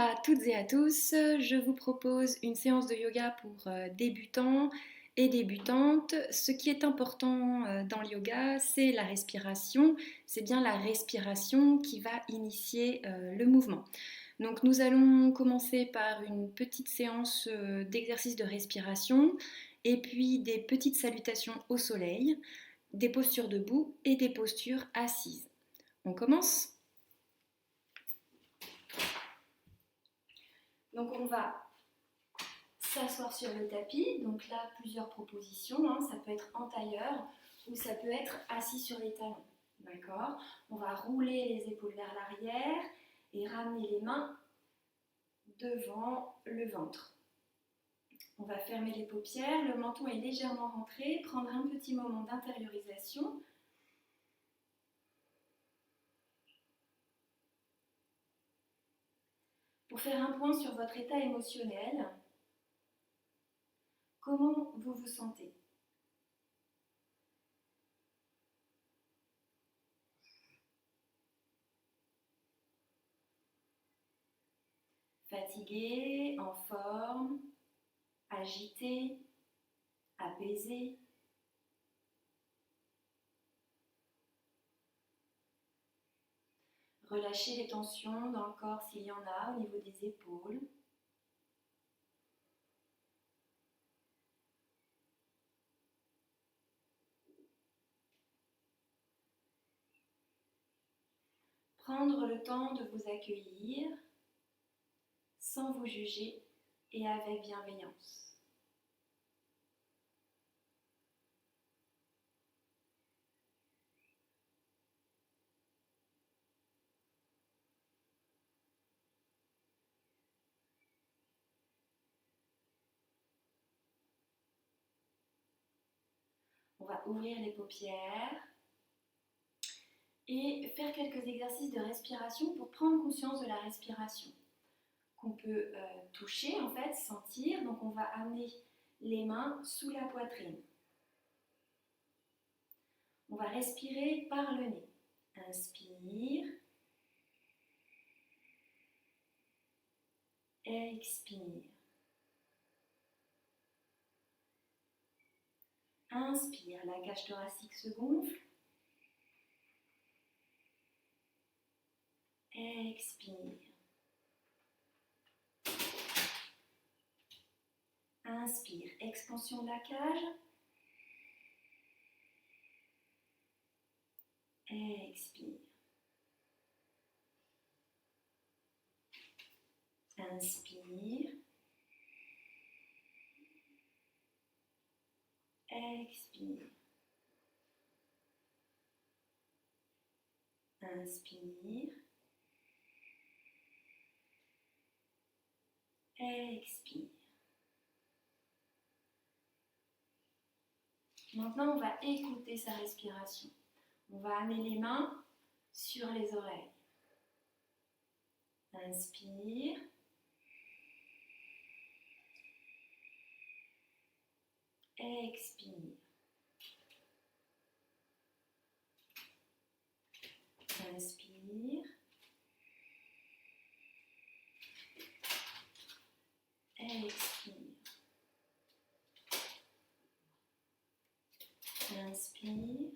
à toutes et à tous, je vous propose une séance de yoga pour débutants et débutantes. Ce qui est important dans le yoga, c'est la respiration. C'est bien la respiration qui va initier le mouvement. Donc nous allons commencer par une petite séance d'exercice de respiration et puis des petites salutations au soleil, des postures debout et des postures assises. On commence? Donc on va s'asseoir sur le tapis, donc là plusieurs propositions, hein. Ça peut être en tailleur ou ça peut être assis sur les talons, d'accord? On va rouler les épaules vers l'arrière et ramener les mains devant le ventre. On va fermer les paupières, le menton est légèrement rentré, prendre un petit moment d'intériorisation. Pour faire un point sur votre état émotionnel, comment vous vous sentez? Fatigué, en forme, agité, apaisé. Relâchez les tensions dans le corps s'il y en a au niveau des épaules. Prendre le temps de vous accueillir sans vous juger et avec bienveillance. On va ouvrir les paupières et faire quelques exercices de respiration pour prendre conscience de la respiration qu'on peut toucher, en fait, sentir. Donc on va amener les mains sous la poitrine. On va respirer par le nez. Inspire. Expire. Inspire, la cage thoracique se gonfle. Expire. Inspire, expansion de la cage. Expire. Inspire. Expire. Inspire. Expire. Maintenant, on va écouter sa respiration. On va amener les mains sur les oreilles. Inspire. Expire. Inspire. Expire. Inspire.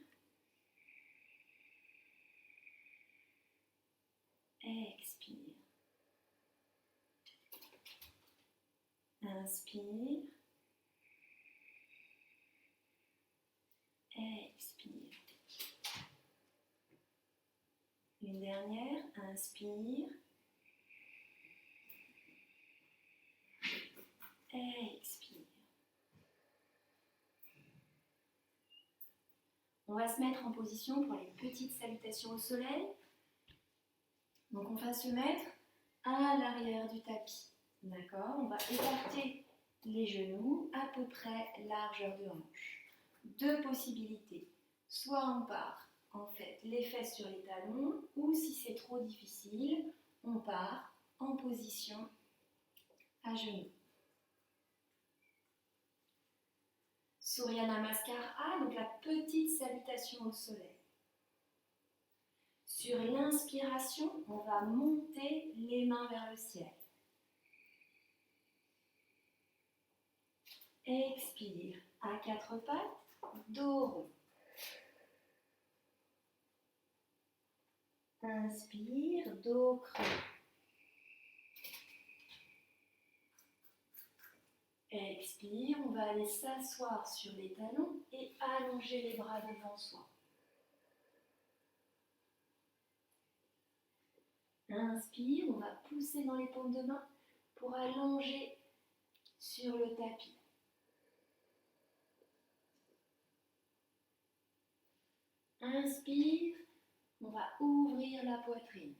Expire. Inspire. Expire. Une dernière. Inspire. Expire. On va se mettre en position pour les petites salutations au soleil. Donc on va se mettre à l'arrière du tapis. D'accord? On va écarter les genoux à peu près largeur de hanche. Deux possibilités. Soit on part en fait les fesses sur les talons, ou si c'est trop difficile, on part en position à genoux. Surya Namaskara, donc la petite salutation au soleil. Sur l'inspiration, on va monter les mains vers le ciel. Expire à quatre pattes, dos rond. Inspire, dos creux. Expire, on va aller s'asseoir sur les talons et allonger les bras devant soi. Inspire, on va pousser dans les paumes de main pour allonger sur le tapis. Inspire, on va ouvrir la poitrine.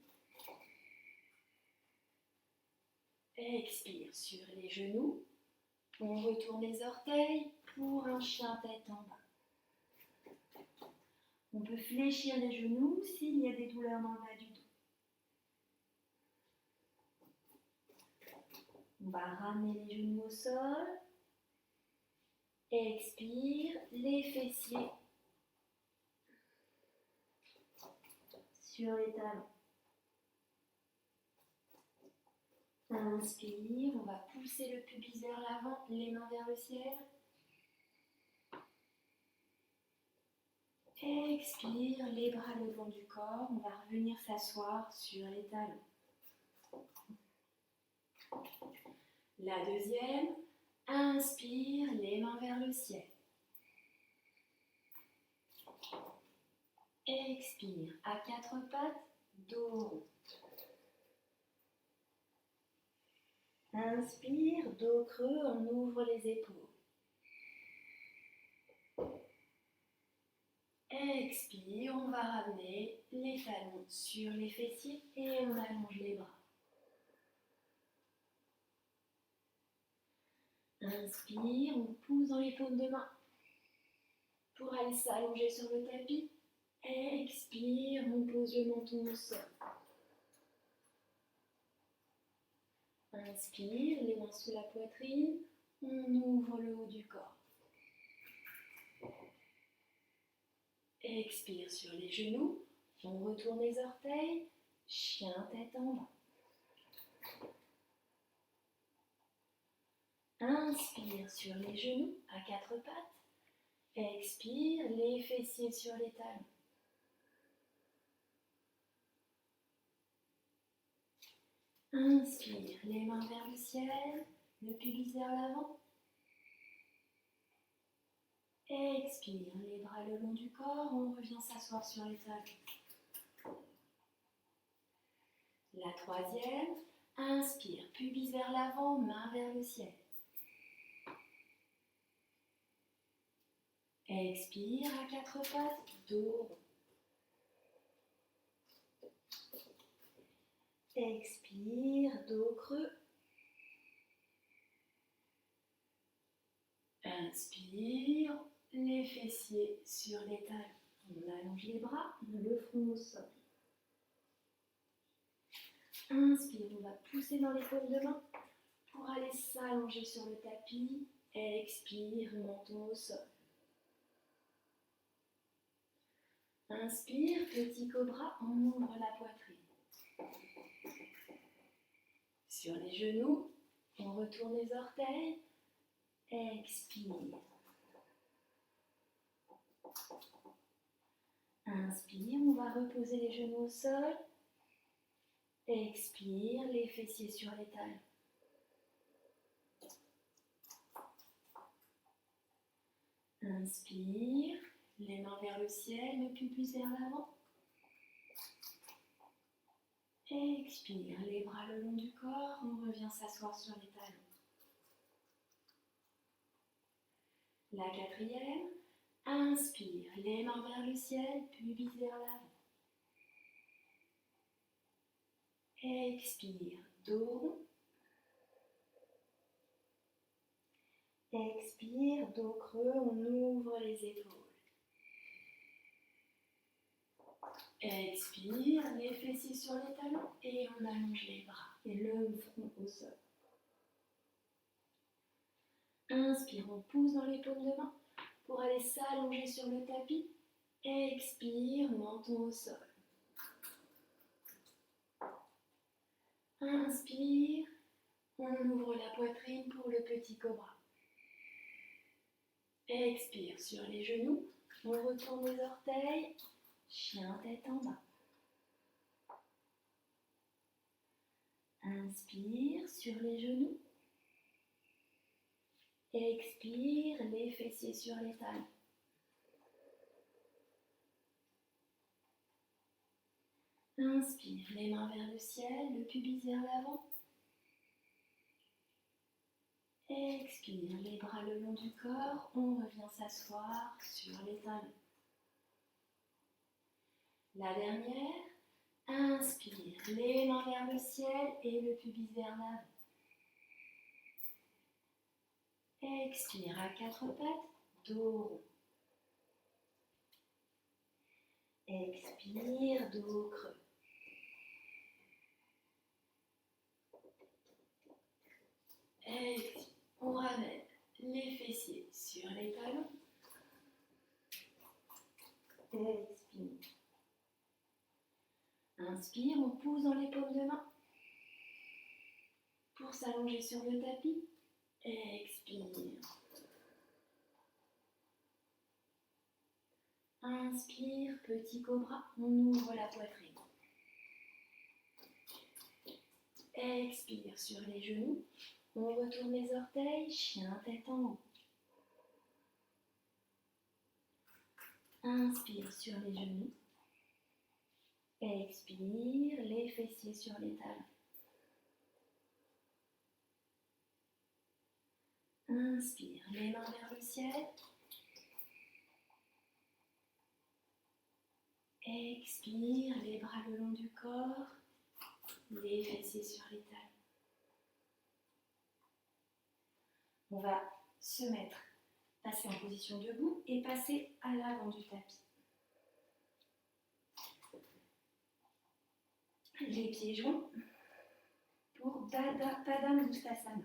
Expire sur les genoux. On retourne les orteils pour un chien tête en bas. On peut fléchir les genoux s'il y a des douleurs dans le bas du dos. On va ramener les genoux au sol. Expire, les fessiers sur les talons. Inspire, on va pousser le pubis vers l'avant, les mains vers le ciel. Expire, les bras le long du corps, on va revenir s'asseoir sur les talons. La deuxième, inspire, les mains vers le ciel. Expire, à quatre pattes, dos rond. Inspire, dos creux, on ouvre les épaules. Expire, on va ramener les talons sur les fessiers et on allonge les bras. Inspire, on pousse dans les paumes de main pour aller s'allonger sur le tapis. Expire, on pose le menton au sol. Inspire, les mains sous la poitrine, on ouvre le haut du corps. Expire sur les genoux, on retourne les orteils, chien tête en bas. Inspire sur les genoux à quatre pattes. Expire, les fessiers sur les talons. Inspire, les mains vers le ciel, le pubis vers l'avant. Expire, les bras le long du corps, on revient s'asseoir sur les talons. La troisième, inspire, pubis vers l'avant, main vers le ciel. Expire à quatre pattes, dos rond. Expire, dos creux. Inspire, les fessiers sur les talons. On allonge les bras, le front au sol. Inspire, on va pousser dans les paumes de main pour aller s'allonger sur le tapis. Expire, menton au sol. Inspire, petit cobra, on ouvre la poitrine. Sur les genoux, on retourne les orteils. Expire. Inspire, on va reposer les genoux au sol. Expire, les fessiers sur les talons. Inspire, les mains vers le ciel, le pubis vers l'avant. Expire, les bras le long du corps, on revient s'asseoir sur les talons. La quatrième, inspire, les mains vers le ciel, pubis vers l'avant. Expire, dos rond. Expire, dos creux, on ouvre les épaules. Expire, les fessiers sur les talons et on allonge les bras et le front au sol. Inspire, on pousse dans les paumes de main pour aller s'allonger sur le tapis. Expire, menton au sol. Inspire, on ouvre la poitrine pour le petit cobra. Expire sur les genoux. On retourne les orteils. Chien tête en bas. Inspire sur les genoux. Expire les fessiers sur les talons. Inspire les mains vers le ciel, le pubis vers l'avant. Expire les bras le long du corps. On revient s'asseoir sur les talons. La dernière. Inspire les mains vers le ciel et le pubis vers l'avant. Expire à quatre pattes, dos rond. Expire, dos creux. Expire, on ramène les fessiers sur les talons. Expire. Inspire, on pousse dans les paumes de main pour s'allonger sur le tapis. Expire. Inspire, petit cobra, on ouvre la poitrine. Expire sur les genoux, on retourne les orteils, chien tête en haut. Inspire sur les genoux. Expire, les fessiers sur les talons. Inspire, les mains vers le ciel. Expire, les bras le long du corps, les fessiers sur les talons. On va se mettre, passer en position debout et passer à l'avant du tapis. Les pieds joints pour Padangusthasana.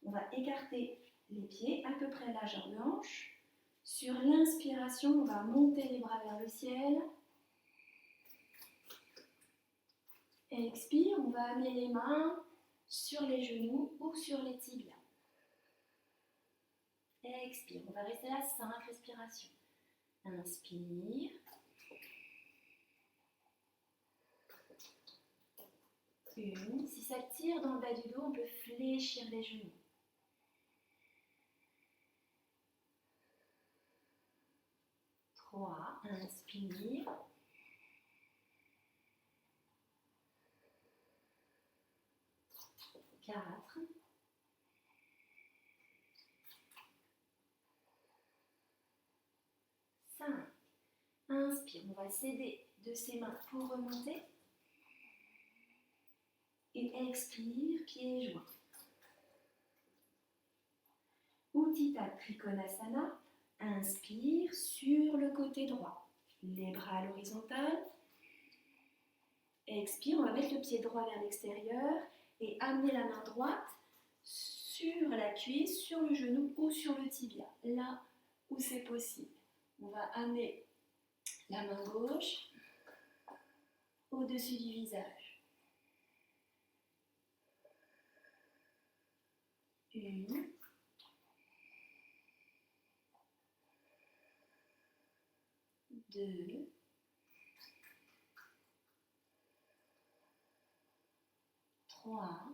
On va écarter les pieds à peu près largeur de hanche. Sur l'inspiration, on va monter les bras vers le ciel. Expire, on va amener les mains sur les genoux ou sur les tibias. Expire, on va rester là 5 respirations. Inspire. Une. Si ça tire dans le bas du dos, on peut fléchir les genoux. 3. Inspire. 4. 5. Inspire, on va s'aider de ses mains pour remonter. Et expire, pieds joints. Utthita Trikonasana. Inspire sur le côté droit. Les bras à l'horizontale. Expire, on va mettre le pied droit vers l'extérieur et amener la main droite sur la cuisse, sur le genou ou sur le tibia, là où c'est possible. On va amener la main gauche au-dessus du visage. 1, 2, 3,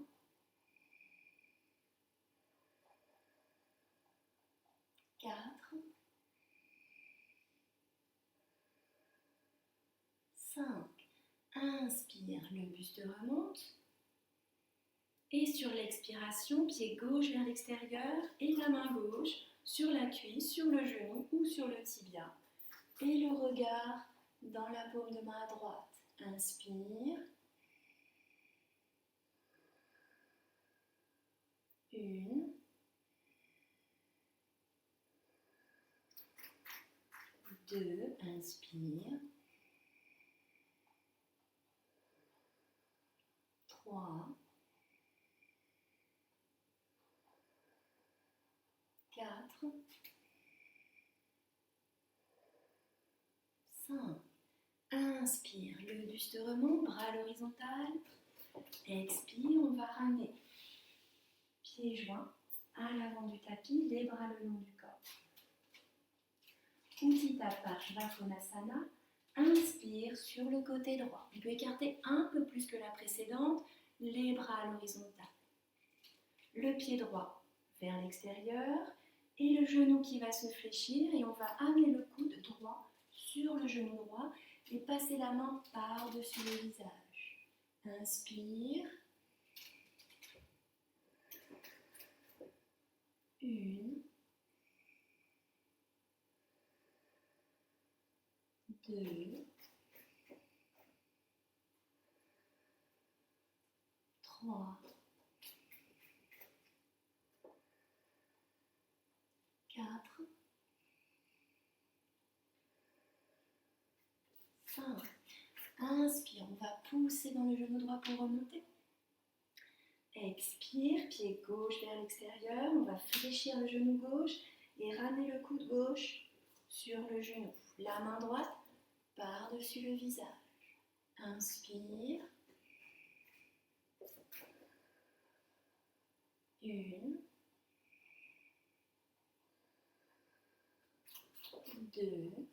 4, 5. Inspire, le buste remonte. Et sur l'expiration, pied gauche vers l'extérieur et la main gauche sur la cuisse, sur le genou ou sur le tibia. Et le regard dans la paume de main à droite. Inspire. 1, 2, inspire. 3, 4, 5. Inspire, le buste remonte, bras à l'horizontale. Expire, on va ramener pieds joints à l'avant du tapis, les bras le long du corps. Utthita Parsvakonasana, inspire sur le côté droit. On peut écarter un peu plus que la précédente, les bras à l'horizontale. Le pied droit vers l'extérieur et le genou qui va se fléchir et on va amener le coude droit sur le genou droit et passer la main par-dessus le visage. Inspire. Une. Deux. Trois. Quatre. Cinq. Inspire, on va pousser dans le genou droit pour remonter. Expire, pied gauche vers l'extérieur, on va fléchir le genou gauche et ramener le coude gauche sur le genou. La main droite par-dessus le visage. Inspire. Une. Deux.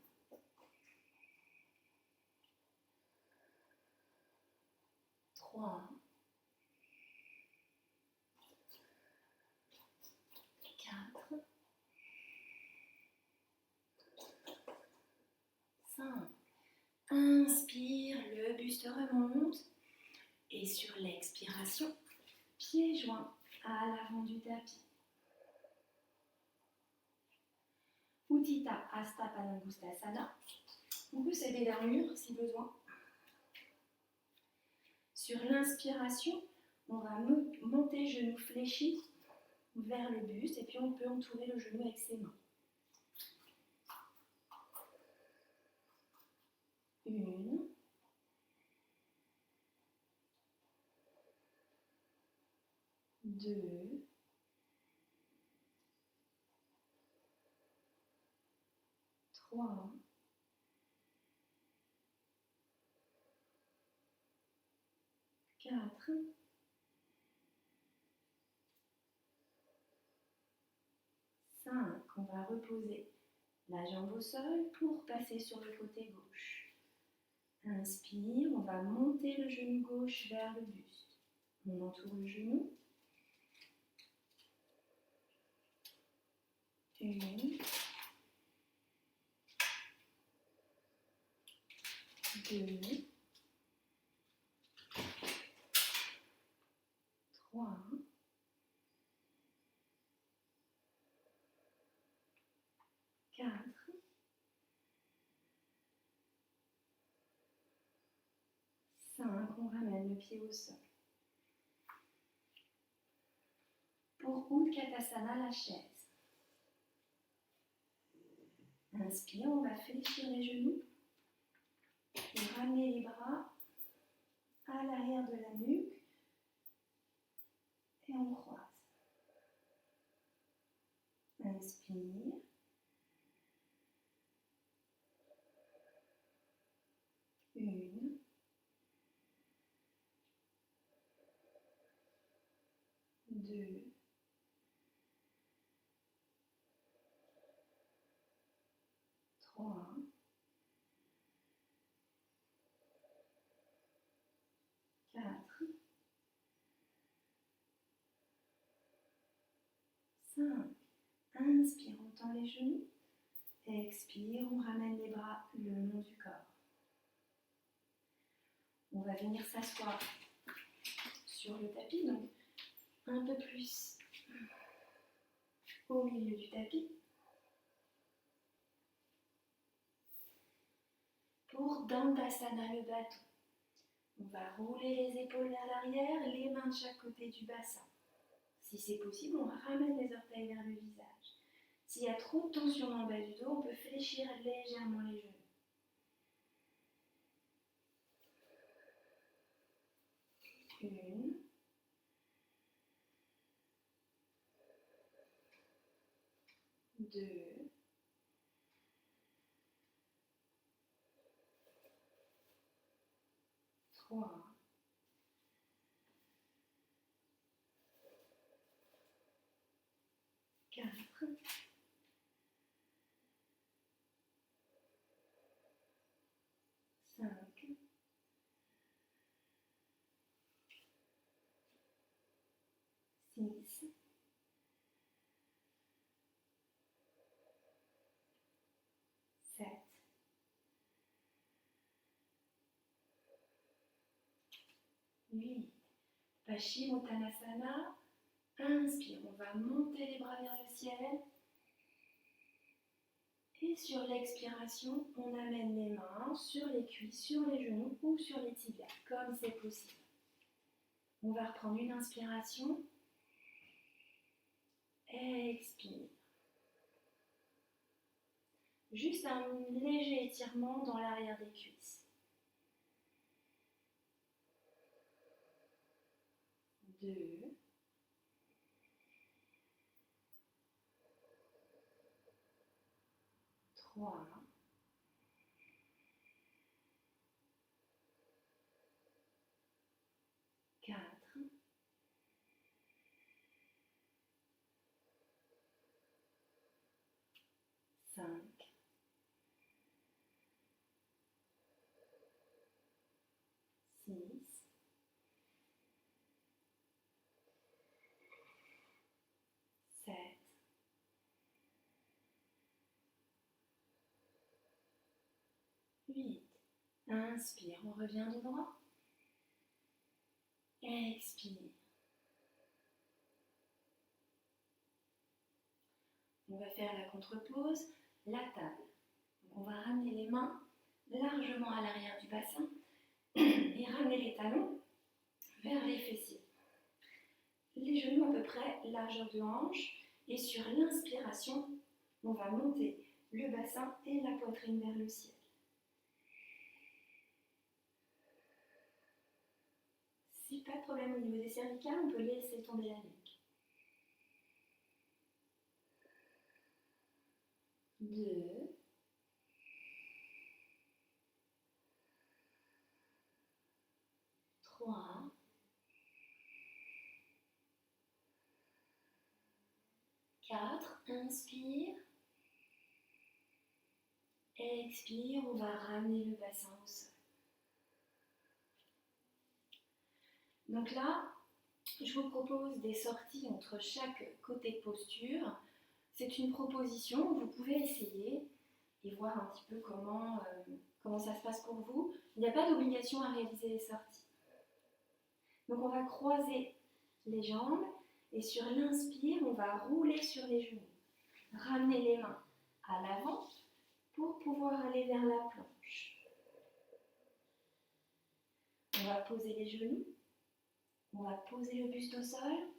Trois. Quatre. Cinq. Inspire, le buste remonte. Et sur l'expiration, pieds joints à l'avant du tapis. Utthita Hasta Padangusthasana. On peut s'aider d'un mur si besoin. Sur l'inspiration, on va monter genou fléchi vers le buste et puis on peut entourer le genou avec ses mains. Une. Deux. Trois. Quatre. Cinq. On va reposer la jambe au sol pour passer sur le côté gauche. Inspire, on va monter le genou gauche vers le buste. On entoure le genou. Une. Deux. Trois. Quatre. Cinq. On ramène le pied au sol. Pour Utkatasana, la chaise. Inspire, on va fléchir les genoux et ramener les bras à l'arrière de la nuque et on croise. Inspire. Une. Deux. Trois. Quatre. Cinq. Inspire, on tend les genoux. Expire, on ramène les bras le long du corps. On va venir s'asseoir sur le tapis, donc un peu plus au milieu du tapis. Pour Dandasana, le bâton, on va rouler les épaules vers l'arrière, les mains de chaque côté du bassin. Si c'est possible, on ramène les orteils vers le visage. S'il y a trop de tension dans le bas du dos, on peut fléchir légèrement les genoux. Une. Deux. Trois. 8. Paschimottanasana. Inspire, on va monter les bras vers le ciel. Et sur l'expiration, on amène les mains sur les cuisses, sur les genoux ou sur les tibias, comme c'est possible. On va reprendre une inspiration. Expire. Juste un léger étirement dans l'arrière des cuisses. 2. 3. 4. 5. 6. 7. 8. Inspire, on revient de droit. Expire. On va faire la contre-pose, la table. Donc on va ramener les mains largement à l'arrière du bassin et ramener les talons vers les fessiers. Les genoux à peu près largeur de hanche et sur l'inspiration, on va monter le bassin et la poitrine vers le ciel. Si pas de problème au niveau des cervicales, on peut laisser tomber la nuque. 2. 3. 4. Inspire. Expire, on va ramener le bassin au sol. Donc là, je vous propose des sorties entre chaque côté de posture. C'est une proposition, vous pouvez essayer et voir un petit peu comment ça se passe pour vous. Il n'y a pas d'obligation à réaliser les sorties. Donc on va croiser les jambes et sur l'inspire, on va rouler sur les genoux. Ramener les mains à l'avant pour pouvoir aller vers la planche. On va poser les genoux. On va poser le buste au sol.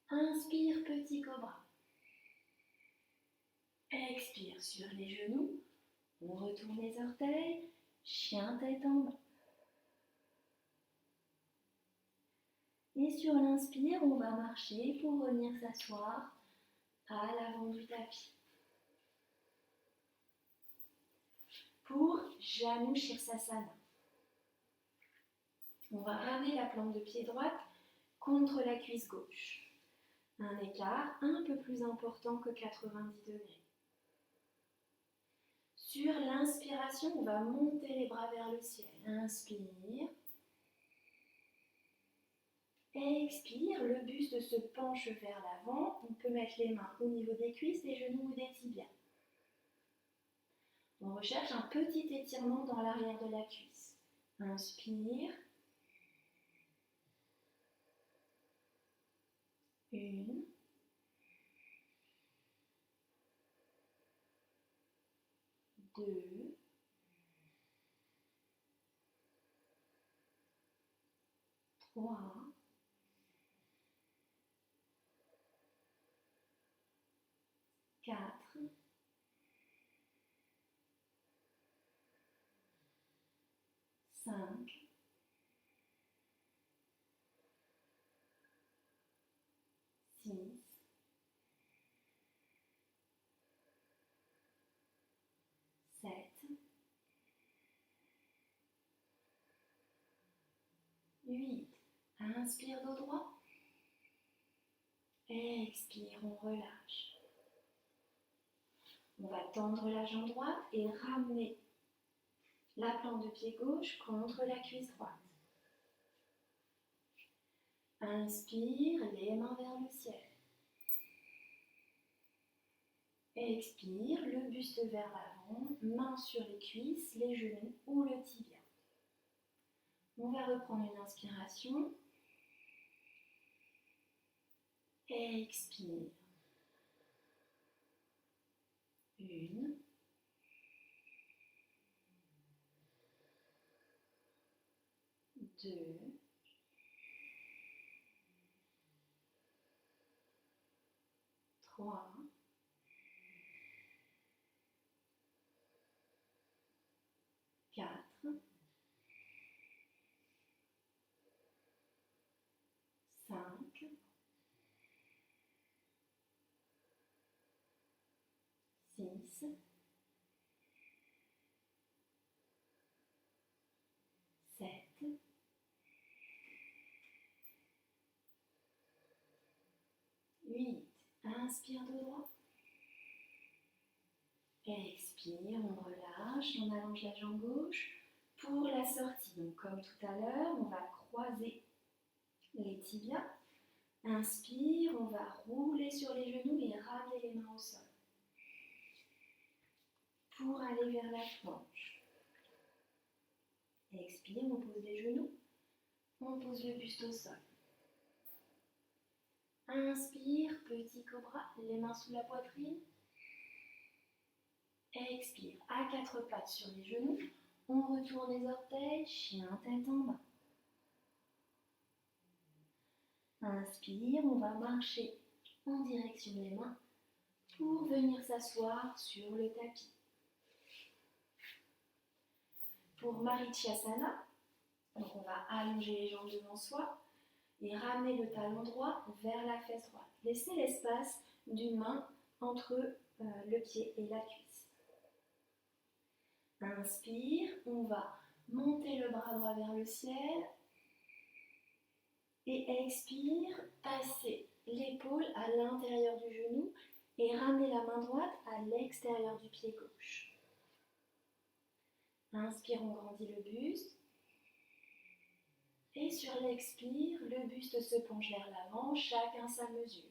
Inspire, petit cobra. Expire sur les genoux. On retourne les orteils. Chien tête en bas. Et sur l'inspire, on va marcher pour venir s'asseoir à l'avant du tapis. Pour Janu Shirsasana. On va ramener la plante de pied droite contre la cuisse gauche. Un écart un peu plus important que 90 degrés. Sur l'inspiration, on va monter les bras vers le ciel. Inspire. Expire, le buste se penche vers l'avant. On peut mettre les mains au niveau des cuisses, des genoux ou des tibias. On recherche un petit étirement dans l'arrière de la cuisse. Inspire. 1. 2. 3. 4. 5. 6. 7. 8. Inspire dos droit. Expire, on relâche. On va tendre la jambe droite et ramener la plante de pied gauche contre la cuisse droite. Inspire, les mains vers le ciel. Expire, le buste vers l'avant, mains sur les cuisses, les genoux ou le tibia. On va reprendre une inspiration. Expire. 1, 2, 3, 4, 5, 6, 7, 8. Inspire de droit. Expire, on relâche, on allonge la jambe gauche pour la sortie. Donc comme tout à l'heure, on va croiser les tibias. Inspire, on va rouler sur les genoux et ramener les mains au sol. Pour aller vers la planche. Expire, on pose les genoux, on pose le buste au sol. Inspire, petit cobra, les mains sous la poitrine. Expire, à quatre pattes sur les genoux, on retourne les orteils, chien tête en bas. Inspire, on va marcher en direction des mains pour venir s'asseoir sur le tapis. Pour Marichyasana, donc on va allonger les jambes devant soi et ramener le talon droit vers la fesse droite. Laissez l'espace d'une main entre le pied et la cuisse. Inspire, on va monter le bras droit vers le ciel. Et expire, passer l'épaule à l'intérieur du genou et ramener la main droite à l'extérieur du pied gauche. Inspire, on grandit le buste. Et sur l'expire, le buste se penche vers l'avant, chacun sa mesure.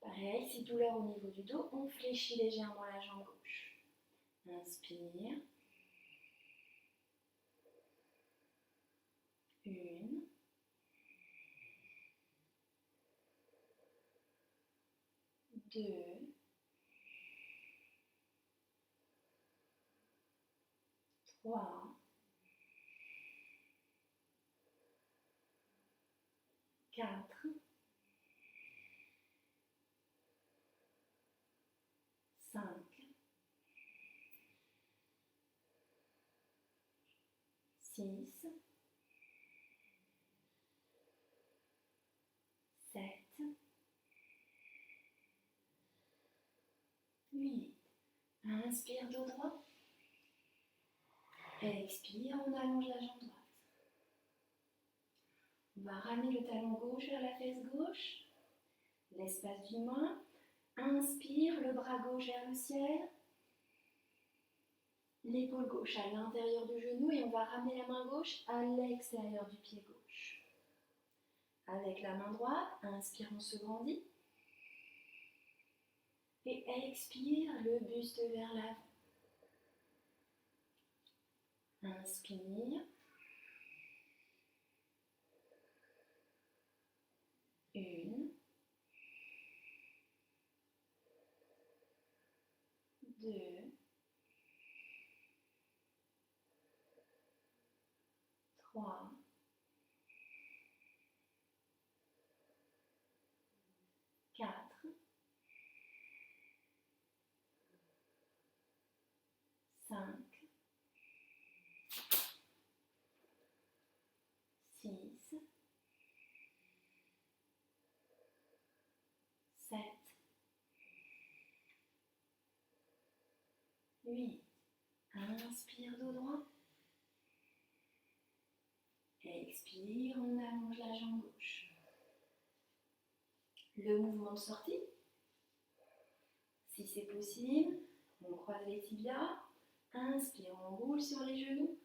Pareil, si douleur au niveau du dos, on fléchit légèrement la jambe gauche. Inspire. 1, 2, 3, 4, 5, 6, 7, 8. Inspire dos droit. Expire, on allonge la jambe droite. On va ramener le talon gauche vers la fesse gauche. L'espace d'une main. Inspire, le bras gauche vers le ciel. L'épaule gauche à l'intérieur du genou et on va ramener la main gauche à l'extérieur du pied gauche. Avec la main droite, inspire, on se grandit. Et expire, le buste vers l'avant. Inspire. 1, 2, 3, 4, 5, 6, 7, 8. Inspire dos droit. Expire, on allonge la jambe gauche. Le mouvement de sortie. Si c'est possible, on croise les tibias. Inspire, on roule sur les genoux.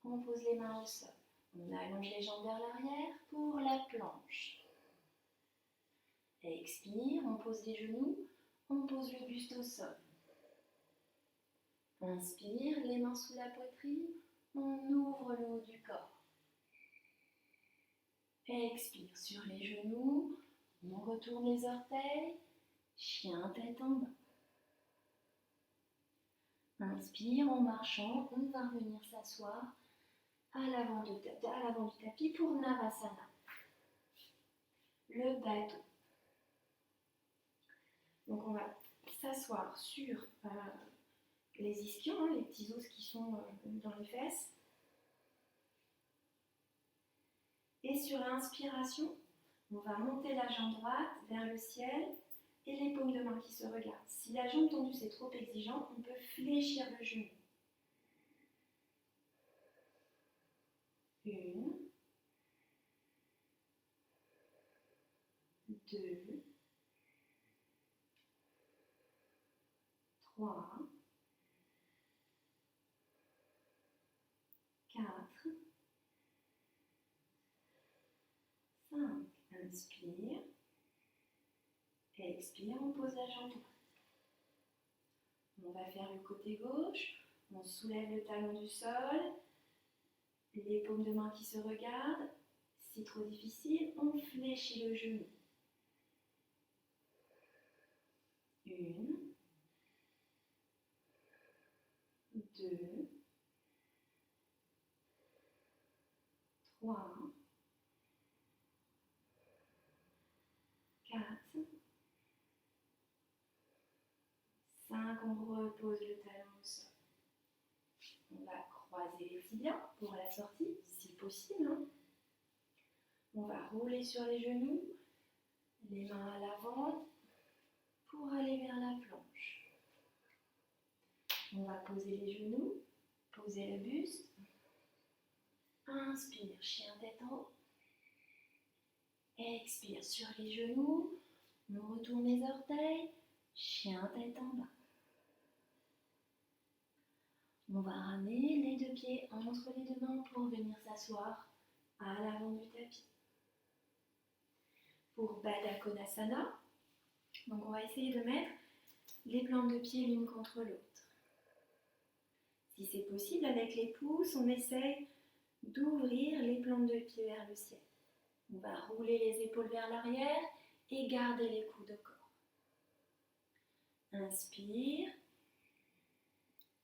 On pose les mains au sol. On allonge les jambes vers l'arrière pour la planche. Expire, on pose les genoux. On pose le buste au sol. Inspire, les mains sous la poitrine. On ouvre le haut du corps. Expire sur les genoux. On retourne les orteils. Chien tête en bas. Inspire en marchant. On va revenir s'asseoir à l'avant du tapis pour Navasana. Le bateau. Donc on va s'asseoir sur les ischions, les petits os qui sont dans les fesses. Et sur l'inspiration, on va monter la jambe droite vers le ciel et les paumes de main qui se regardent. Si la jambe tendue c'est trop exigeant, on peut fléchir le genou. 1, 2, 3, 4, 5. Inspire. Expire, on pose la jambe droite. On va faire le côté gauche. On soulève le talon du sol. Les paumes de main qui se regardent. Si trop difficile, on fléchit le genou. 1, 2, 3, 4, 5. On repose le talon au sol. On va croiser les tibias pour la sortie, si possible. On va rouler sur les genoux, les mains à l'avant pour aller vers la planche. On va poser les genoux, poser le buste. Inspire, chien tête en haut. Expire sur les genoux. On retourne les orteils. Chien tête en bas. On va ramener les deux pieds entre les deux mains pour venir s'asseoir à l'avant du tapis. Pour Baddha Konasana, donc on va essayer de mettre les plantes de pied l'une contre l'autre. Si c'est possible, avec les pouces, on essaye d'ouvrir les plantes de pied vers le ciel. On va rouler les épaules vers l'arrière et garder les coudes au corps. Inspire.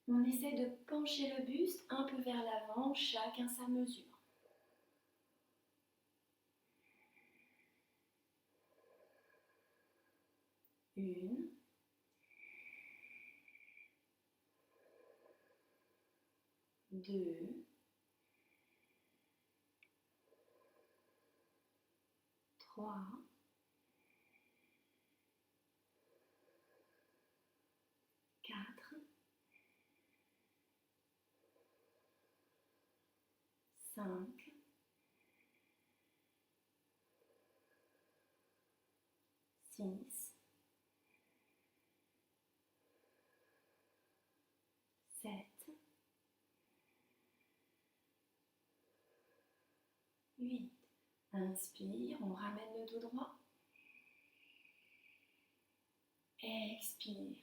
On essaie de pencher le buste un peu vers l'avant, chacun sa mesure. 1, 2, 3, 4, 5, 6, 7, 8. Inspire, on ramène le dos droit. Expire.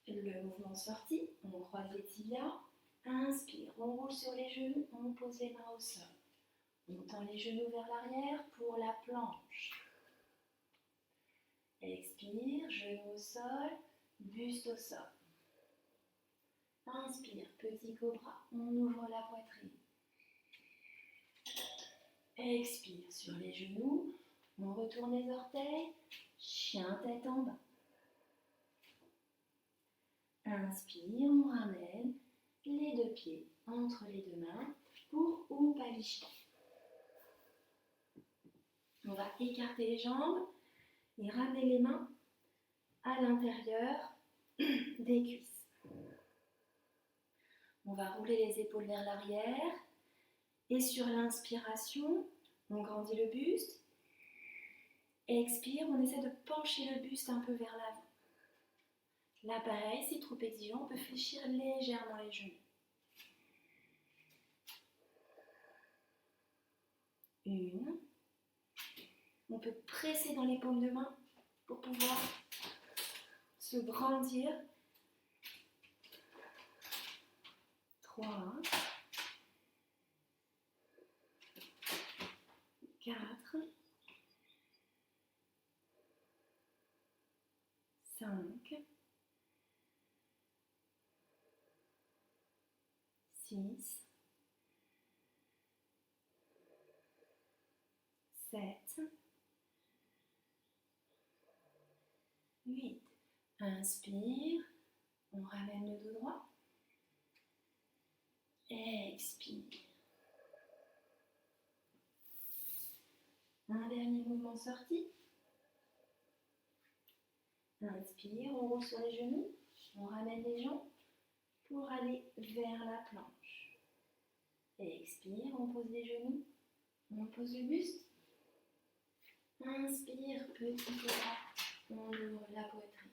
Le mouvement sorti, on croise les tibias. Inspire, on roule sur les genoux, on pose les mains au sol. On tend les genoux vers l'arrière pour la planche. Expire, genoux au sol, buste au sol. Inspire, petit cobra, on ouvre la poitrine. Expire sur les genoux, on retourne les orteils, chien tête en bas. Inspire, on ramène les deux pieds entre les deux mains pour Upavishta. On va écarter les jambes et ramener les mains à l'intérieur des cuisses. On va rouler les épaules vers l'arrière et sur l'inspiration, on grandit le buste. Expire, on essaie de pencher le buste un peu vers l'avant. Là, pareil, si trop exigeant, on peut fléchir légèrement les genoux. 1. On peut presser dans les paumes de main pour pouvoir se grandir. 3, 4, 5, 6, 7, 8. Inspire, on ramène le dos droit. Expire. Un dernier mouvement sorti. Inspire, on roule sur les genoux, on ramène les jambes pour aller vers la planche. Expire, on pose les genoux, on pose le buste. Inspire, petit bras, on ouvre la poitrine.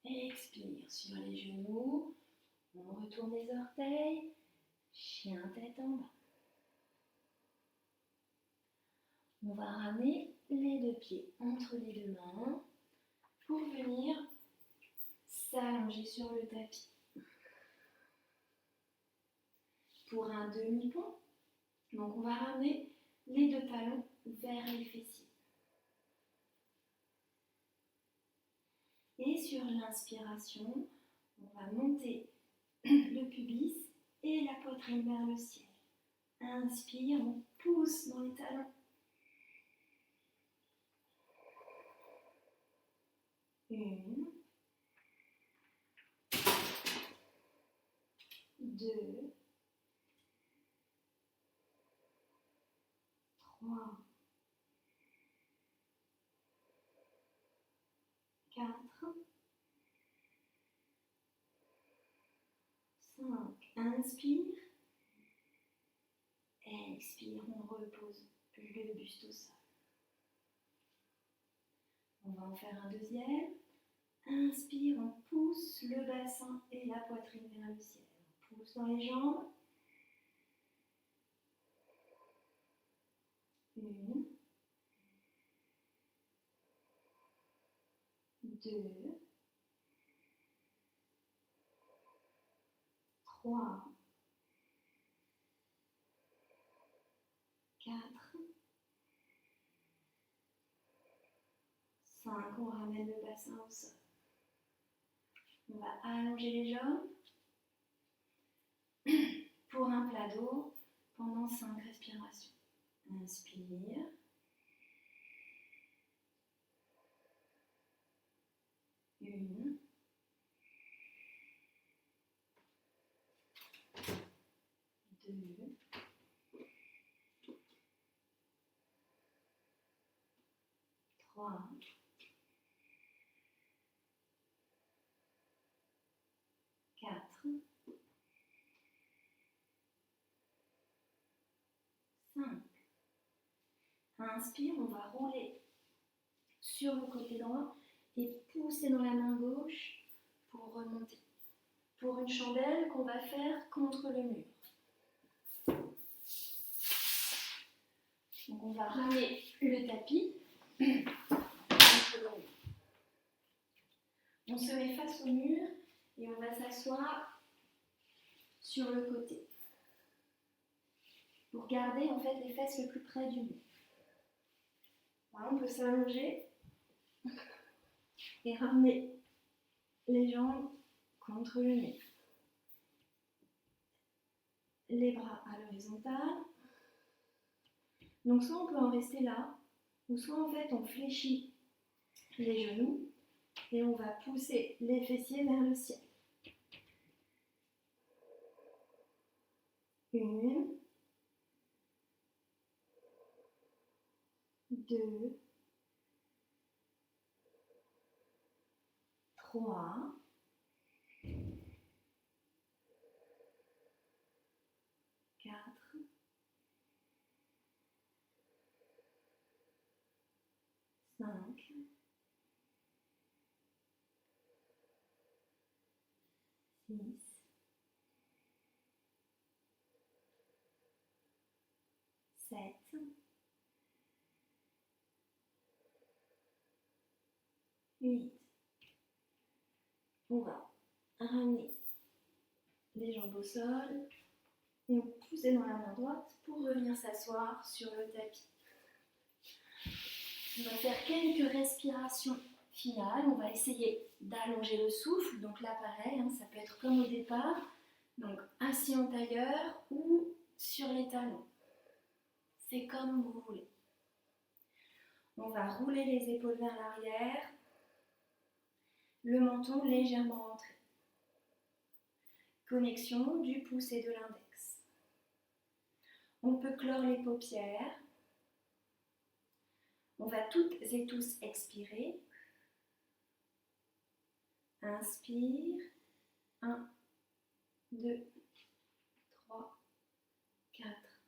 Expire sur les genoux, on retourne les orteils, chien tête en bas. On va ramener les deux pieds entre les deux mains pour venir s'allonger sur le tapis. Pour un demi-pont, donc on va ramener les deux talons vers les fessiers. Et sur l'inspiration, on va monter le pubis et la poitrine vers le ciel. Inspire, on pousse dans les talons. 1, 2, 3, 4, 5. Inspire. Expire, on repose le buste au sol. On va en faire un deuxième. Inspire, on pousse le bassin et la poitrine vers le ciel. On pousse dans les jambes. 1, 2, 3, 4, 5. On ramène le bassin au sol. On va allonger les jambes pour un plat d'eau pendant 5 respirations. Inspire. 1, 2, 3, 4, 5. Inspire, on va rouler sur le côté droit et pousser dans la main gauche pour remonter. Pour une chandelle qu'on va faire contre le mur. Donc on va ramener le tapis contre le mur. On se met face au mur et on va s'asseoir sur le côté pour garder en fait les fesses le plus près du mur. Voilà, on peut s'allonger et ramener les jambes contre le mur. Les bras à l'horizontale. Donc soit on peut en rester là, ou soit en fait on fléchit les genoux et on va pousser les fessiers vers le ciel. 1, 2, 3, 4, 5, 6, 7, 8. On va ramener les jambes au sol Et on pousse dans la main droite pour revenir s'asseoir sur le tapis. On va faire quelques respirations finales. On va essayer d'allonger le souffle. Donc là, pareil, ça peut être comme au départ. Donc assis en tailleur ou sur les talons. C'est comme vous voulez. On va rouler les épaules vers l'arrière. Le menton légèrement rentré. Connexion du pouce et de l'index. On peut clore les paupières. On va toutes et tous expirer. Inspire. 1, 2, 3, 4,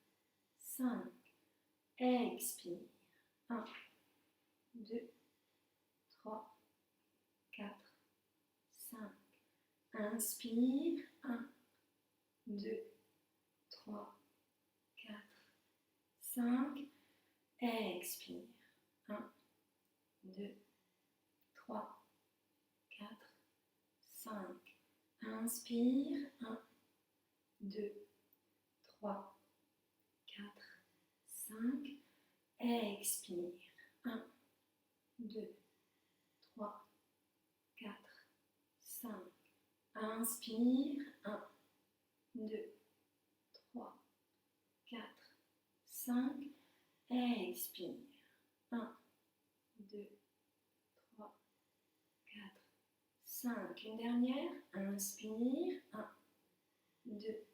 5. Expire. 1, 2, 3, 4, 5. Inspire. 1, 2, 3, 4, 5. Expire. 1, 2, 3, 4, 5. Inspire. 1, 2, 3, 4, 5. Expire. 1, 2, 3, 4, 5. Inspire. 1, 2, 3, 4, 5. Expire. 1, 2, 3, 4, 5. Une dernière. Inspire. 1, 2,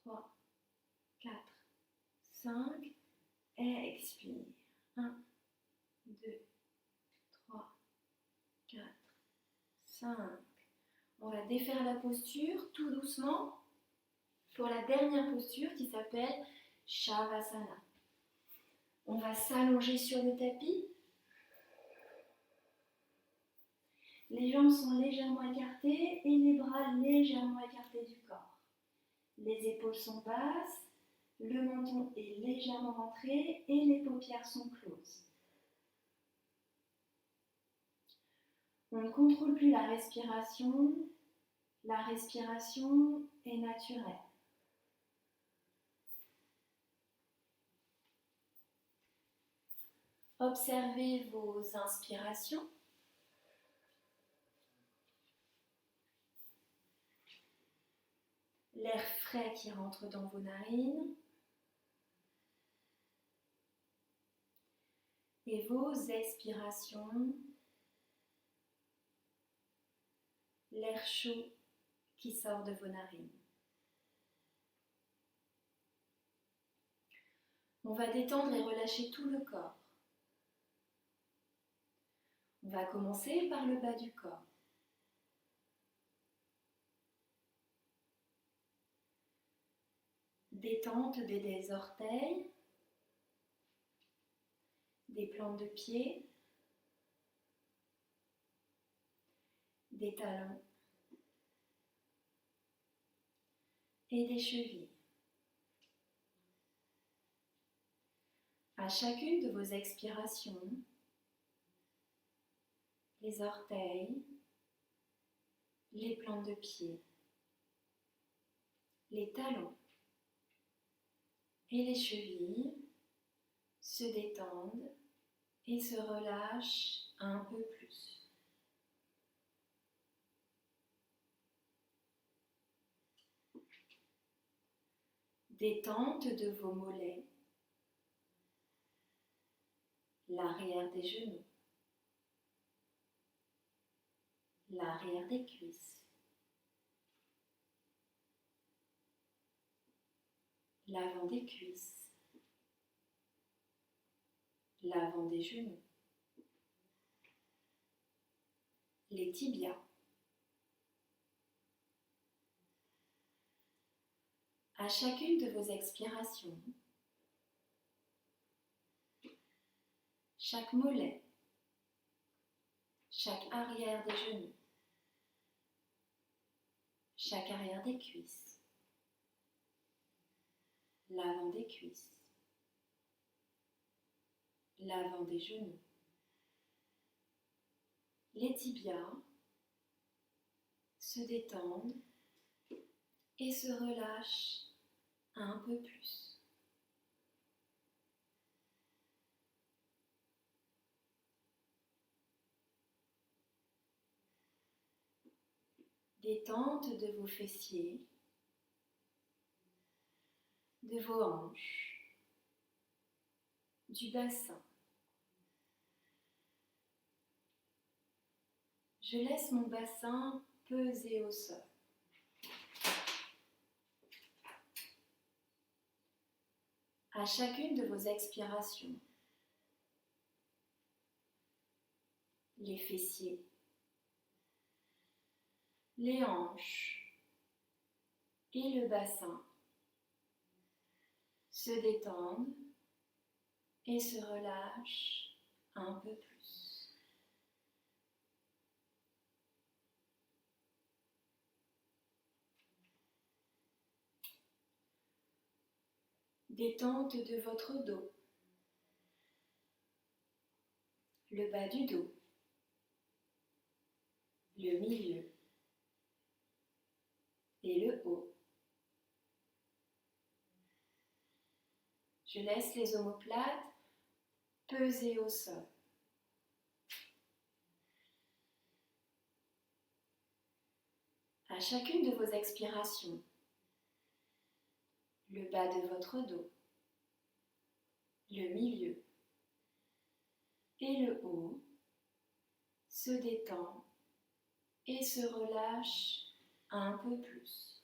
3, 4, 5. Expire. 1, 2, 3, 4, 5. On va défaire la posture tout doucement pour la dernière posture qui s'appelle Shavasana. On va s'allonger sur le tapis. Les jambes sont légèrement écartées et les bras légèrement écartés du corps. Les épaules sont basses, le menton est légèrement rentré et les paupières sont closes. On ne contrôle plus la respiration est naturelle. Observez vos inspirations. L'air frais qui rentre dans vos narines. Et vos expirations. L'air chaud qui sort de vos narines. On va détendre et relâcher tout le corps. On va commencer par le bas du corps. Détente des orteils, des plantes de pied, des talons et des chevilles. À chacune de vos expirations, les orteils, les plantes de pied, les talons et les chevilles se détendent et se relâchent un peu plus. Détente de vos mollets, l'arrière des genoux, l'arrière des cuisses, l'avant des cuisses, l'avant des genoux, les tibias. À chacune de vos expirations, chaque mollet, chaque arrière des genoux, chaque arrière des cuisses, l'avant des cuisses, l'avant des genoux, les tibias se détendent et se relâchent un peu plus. Détente de vos fessiers, de vos hanches, du bassin. Je laisse mon bassin peser au sol. À chacune de vos expirations, les fessiers, les hanches et le bassin se détendent et se relâchent un peu plus. Détente de votre dos, le bas du dos, le milieu et le haut. Je laisse les omoplates peser au sol. À chacune de vos expirations, le bas de votre dos, le milieu et le haut se détend et se relâche un peu plus.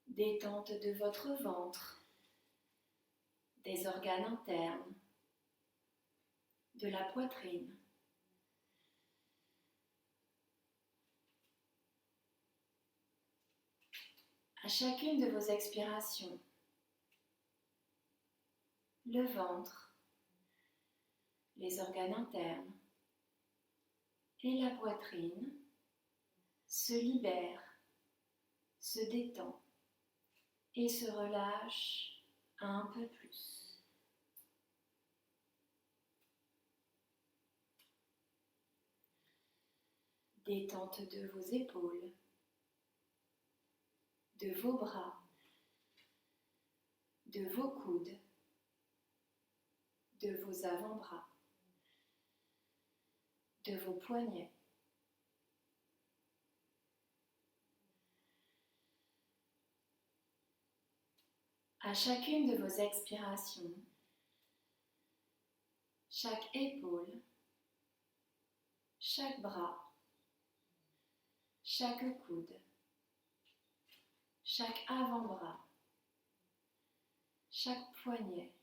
Détente de votre ventre, des organes internes, de la poitrine. À chacune de vos expirations, le ventre, les organes internes et la poitrine se libèrent, se détend et se relâche un peu plus. Détente de vos épaules, de vos bras, de vos coudes, de vos avant-bras, de vos poignets. À chacune de vos expirations, chaque épaule, chaque bras, chaque coude, chaque avant-bras, chaque poignet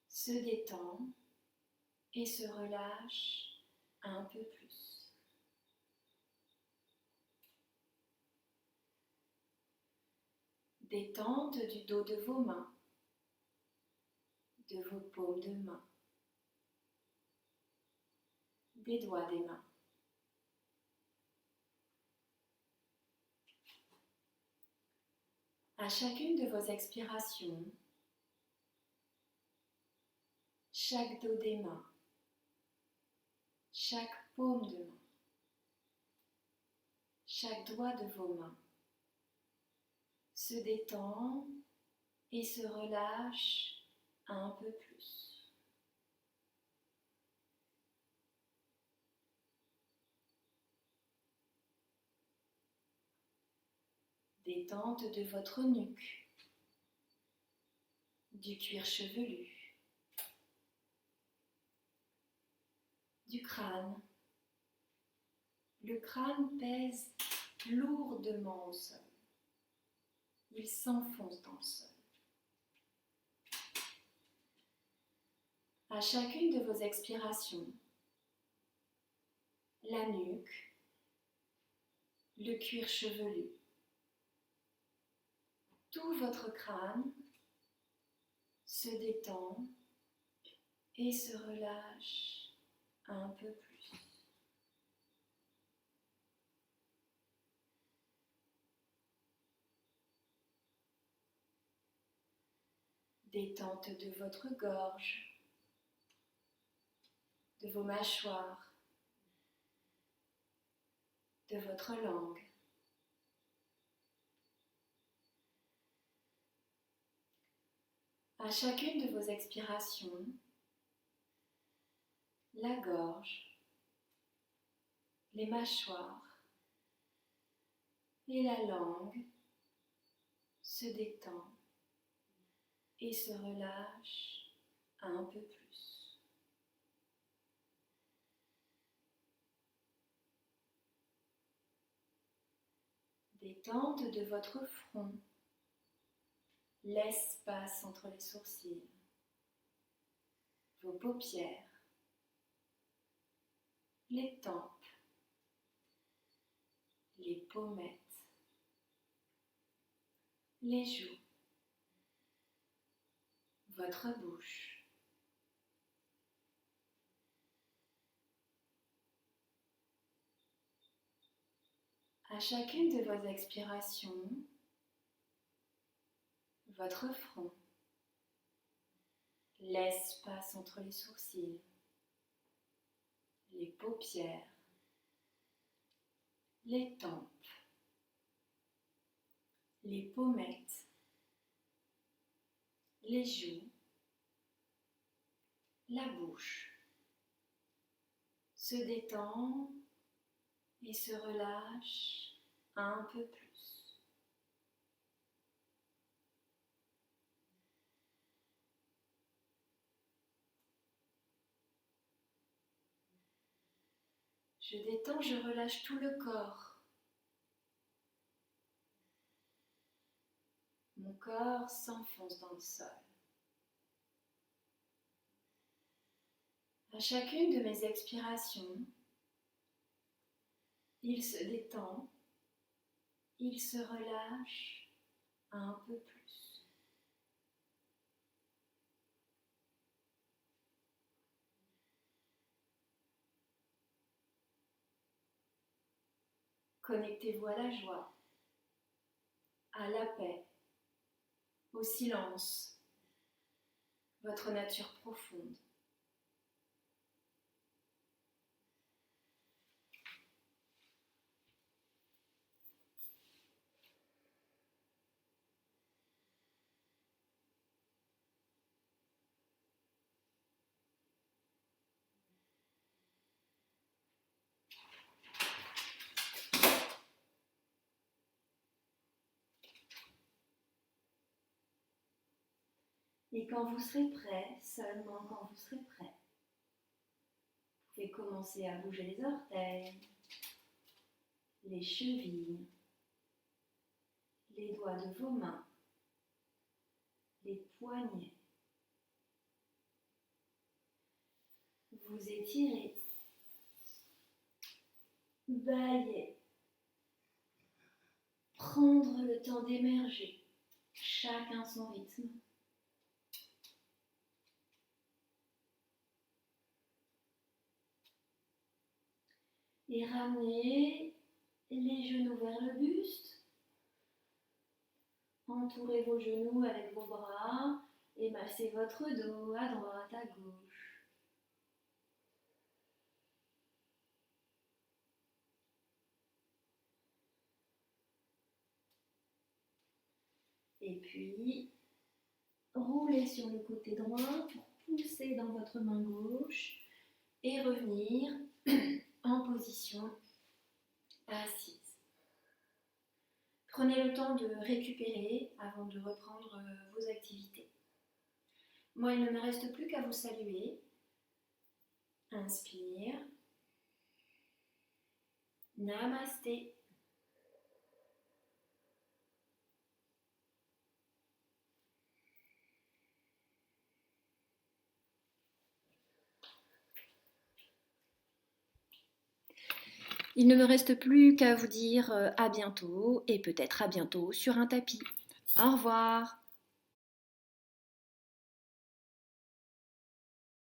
se détend et se relâche un peu plus. Détente du dos de vos mains, de vos paumes de main, des doigts des mains. À chacune de vos expirations, chaque dos des mains, chaque paume de main, chaque doigt de vos mains se détend et se relâche un peu plus. Détente de votre nuque, du cuir chevelu, du crâne. Le crâne pèse lourdement au sol. Il s'enfonce dans le sol. À chacune de vos expirations, la nuque, le cuir chevelu, tout votre crâne se détend et se relâche un peu plus. Détente de votre gorge, de vos mâchoires, de votre langue. À chacune de vos expirations, la gorge, les mâchoires et la langue se détend et se relâche un peu plus. Détente de votre front, l'espace entre les sourcils, vos paupières, les tempes, les pommettes, les joues, votre bouche. À chacune de vos expirations, votre front, l'espace entre les sourcils, les paupières, les tempes, les pommettes, les joues, la bouche se détend et se relâche un peu plus. Je détends, je relâche tout le corps. Mon corps s'enfonce dans le sol. À chacune de mes expirations, il se détend, il se relâche un peu plus. Connectez-vous à la joie, à la paix, au silence, votre nature profonde. Et quand vous serez prêt, seulement quand vous serez prêt, vous pouvez commencer à bouger les orteils, les chevilles, les doigts de vos mains, les poignets. Vous étirez, bailler, prendre le temps d'émerger, chacun son rythme. Et ramenez les genoux vers le buste. Entourez vos genoux avec vos bras et massez votre dos à droite, à gauche. Et puis, roulez sur le côté droit pour pousser dans votre main gauche et revenir en position assise. Prenez le temps de récupérer avant de reprendre vos activités. Moi, il ne me reste plus qu'à vous saluer. Inspire. Namasté. Il ne me reste plus qu'à vous dire à bientôt et peut-être à bientôt sur un tapis. Au revoir.